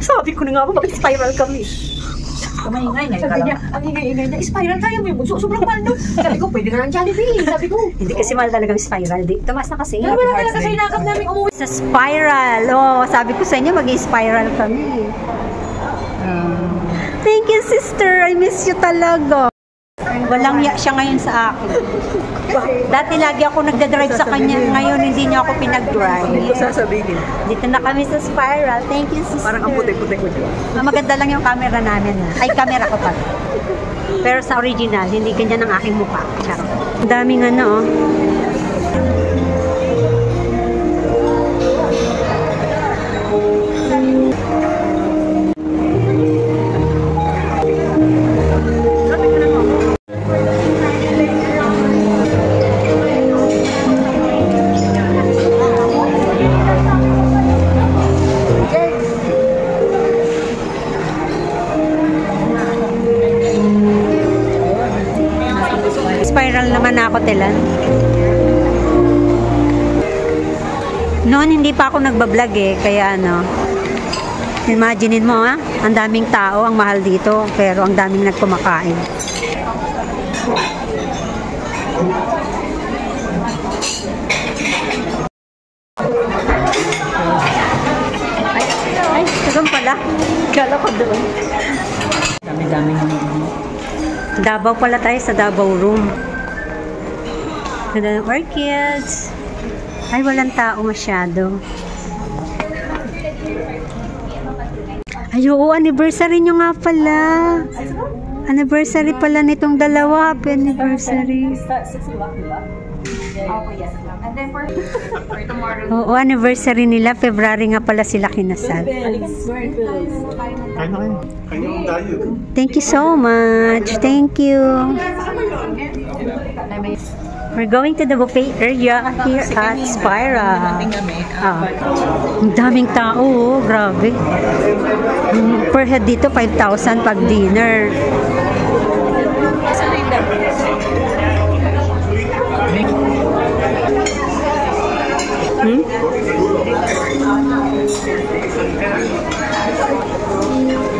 Sabi ko na nga ako, bakit spiral kami? Kamay-ingay. Sabi niya, ang ingay-ingay na, spiral tayo mo yung bunso, sobrang mahal no. Sabi ko, pwede ka ng Jollibee. Sabi ko. Hindi kasi mahal talaga yung spiral. Tumaas na kasi. Pero wala talaga sa inakap namin umuwi. Sa spiral. Oh, sabi ko sa inyo, mag-spiral kami. Thank you, sister. I miss you talaga. Walang ya siya ngayon sa akin. Dati lagi ako nagdadrive sa kanya. Ngayon hindi niya ako pinag-drive. Hindi ko sasabihin. Dito na kami sa spiral. Thank you, sister. Parang ang puti-puti ko dyan. Maganda lang yung camera namin. Ay, camera ko pala. Pero sa original, hindi ganyan ang aking mukha. Charot. Ang daming ano, oh. Spiral naman ako, Telan. Noon hindi pa ako nagbablog eh, kaya ano, imaginein mo ha, ang daming tao, ang mahal dito, pero ang daming nagkumakain. Ay, doon pala. Kala ko doon. Dami-dami naman. Davao pala tayo sa Davao Room. Ganda ng orchids. Ay, walang tao masyado. Ay, oo, anniversary nyo nga pala. Anniversary pala nitong dalawa. Happy anniversary. 6 o'clock, diba? Yes. And then for tomorrow. Oo, anniversary nila. February nga pala sila kinasal. Thank you so much. Thank you. We're going to the buffet area here at Spira. Ang daming tao, oh, grabe. Per head dito, 5,000 pag dinner.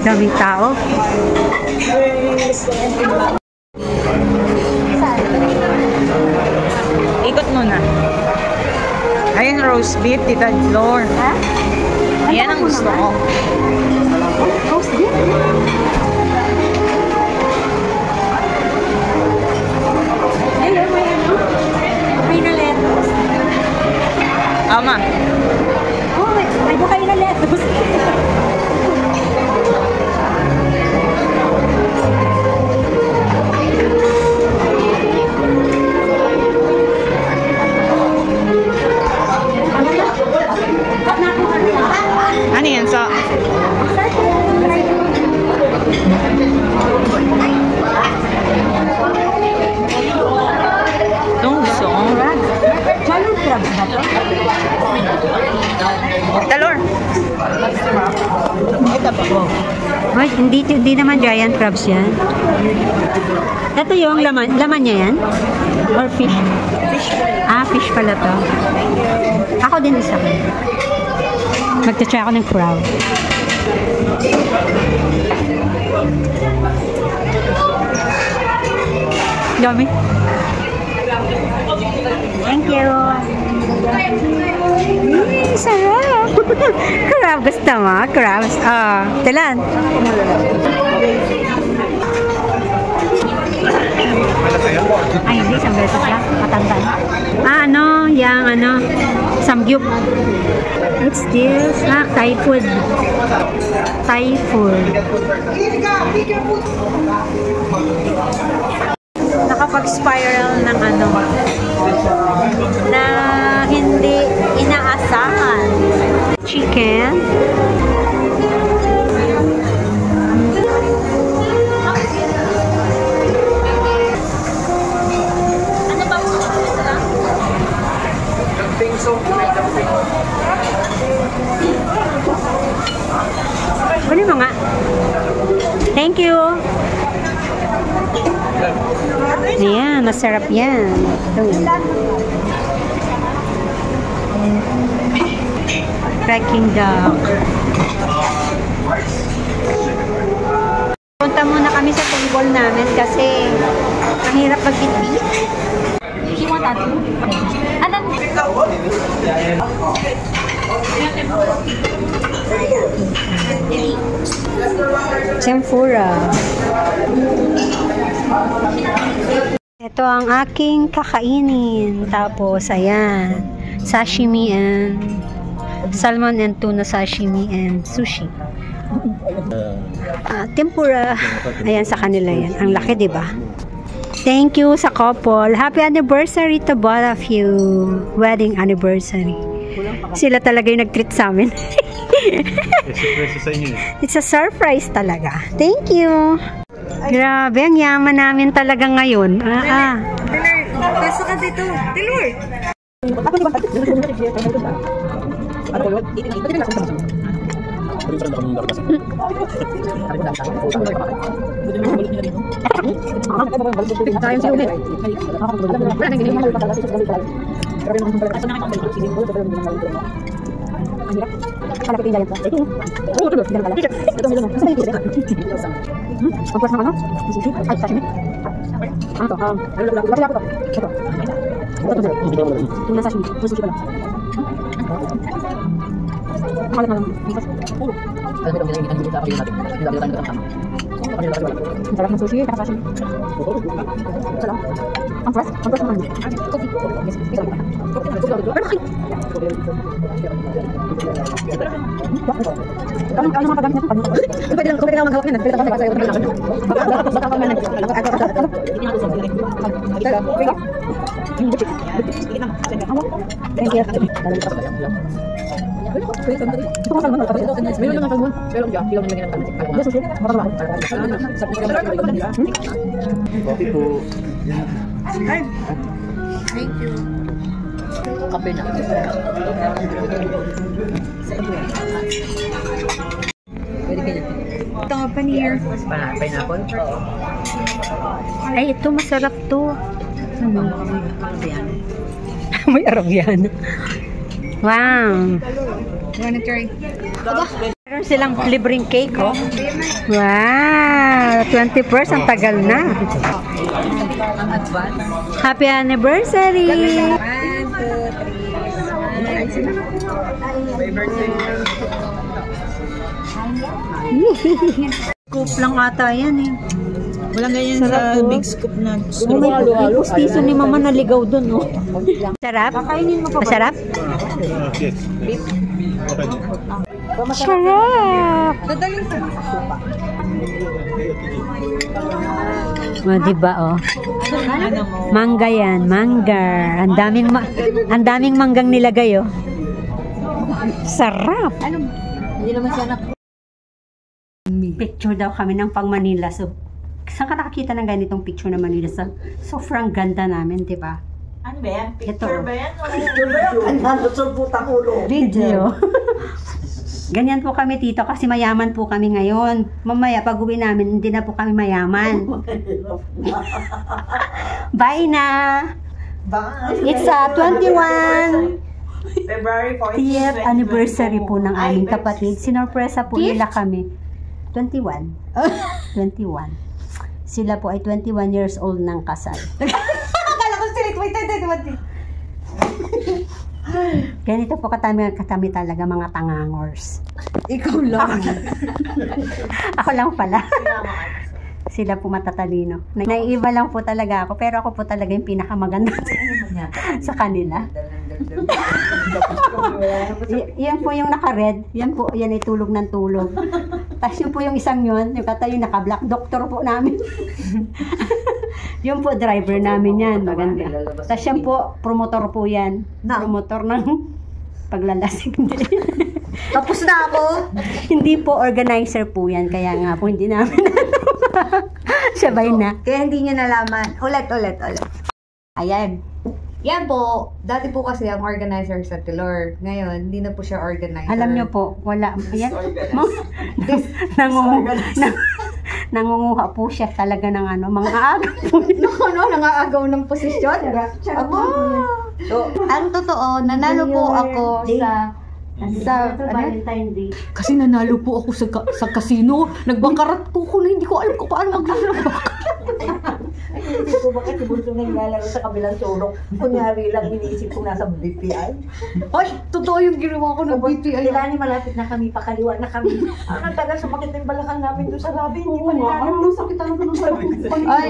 Daming tao. Ikot muna. Ayan, roast beef, Tita Flor. Ha? Ayan ang gusto ko. Roast beef? Ayun, may ano? May na lettuce. Ama. Oh, may bukay na lettuce. Ano yan sa... Itong gusto ko. Giant crab ba ito? Talor. Ay, hindi naman giant crabs yan. Ito yung laman niya yan? Or fish? Fish. Ah, fish pala to. Ako din isa. Magta-try ako ng crab. Dami. Thank you. Sarap. Crab gusto mo? Crabs. Telan. Ay, hindi. Isang beses lang. Matanda. Ano? Yang ano? Samgyup. What's this? Thai food. Thai food. Nakapag-spiral ng ano na hindi inaasahan. Chicken. Ano ba mo? Kunin mo nga. Thank you. Ayan, masarap yan. Peking duck. Tempura. Ito ang aking kakainin. Tapos, ayan. Sashimi and salmon and tuna sashimi and sushi. Tempura. Ayan sa kanila yan. Ang laki, diba? Thank you sa couple. Happy anniversary to both of you. Wedding anniversary. Sila talaga yung nag-treat sa amin. It's a surprise talaga. Thank you. Grabe, ang yaman namin talaga ngayon. Pasok ka dito. Tilur! Thank you. Kape na. Ito nga paneer. Pineapple? Ay, ito masarap to. Ano? May Arabiano. Wow. Wanna try? Meron silang libreng cake, oh. Wow. 21st, ang tagal na. Happy anniversary! 1, 2, 3. Scoop lang ata yan eh. Walang ganyan sa big scoop na. May pustiso ni mama naligaw dun, oh. Sarap? Masarap? Yes. Sarap! Dadaling ko. O, diba, oh. Mangga yan, mangga. Ang daming manggang nilagay, oh. Sarap! Hindi naman siya Picture daw kami ng pang Manila. So, saan ka nakakita ng ganitong picture na Manila? Sobrang ganda namin, diba? Ano ba yan? Picture ba yan? Picture ba yan? Ano sa putang ulo? Video. Ganyan po kami, tito, kasi mayaman po kami ngayon. Mamaya, pag uwi namin, hindi na po kami mayaman. Bye na! Bye! It's 21 February 10th anniversary po ng aming kapatid. Sinorpresa po nila kami. 21. 21. Sila po ay 21 years old ng kasal. Akala ko sila, wait, Ganito po katami talaga mga tangangors. Ikaw lang. Ako lang pala. Sila po matatalino. Naiiba lang po talaga ako, pero ako po talaga yung pinakamaganda sa kanila. Yan po yung naka-red, yan ay tulog ng tulog. Tapos yun po yung isang yun, yung kata yung naka-black, doktor po namin. Yun po, driver namin yan, maganda. Tapos yan po, promotor po yan. Promotor ng paglalasing. Tapos na ako. Hindi po, organizer po yan, kaya nga po hindi namin sabay na. Kaya hindi niya nalaman. Ulit. Ayan. Yan po, dati po kasi ang organizer sa Tilor. Ngayon, hindi na po siya organizer. Alam nyo po, wala. Ayan. Nangunguha po siya talaga ng mga agaw po. Nangaagaw ng posisyon. Abo! So, ang totoo, nanalo po ako sa Valentine Day. Kasi nanalo po ako sa casino. Nagbakarat po ako na hindi ko alam kung paano mag-bakarat. Iniisip ko bakit si Bunso na nilalaro sa kabilang sulok. Kunyari lang iniisip ko nasa BPI. Ay, totoo yung ginawa ko ng BPI. Kailangan malapit na kami, pakaliwa na kami. Ang tagal sumakit na yung balakang namin doon sa labi. Hindi pa Oo nga, nilalaro. ang sakit ako ng sabi. Ay,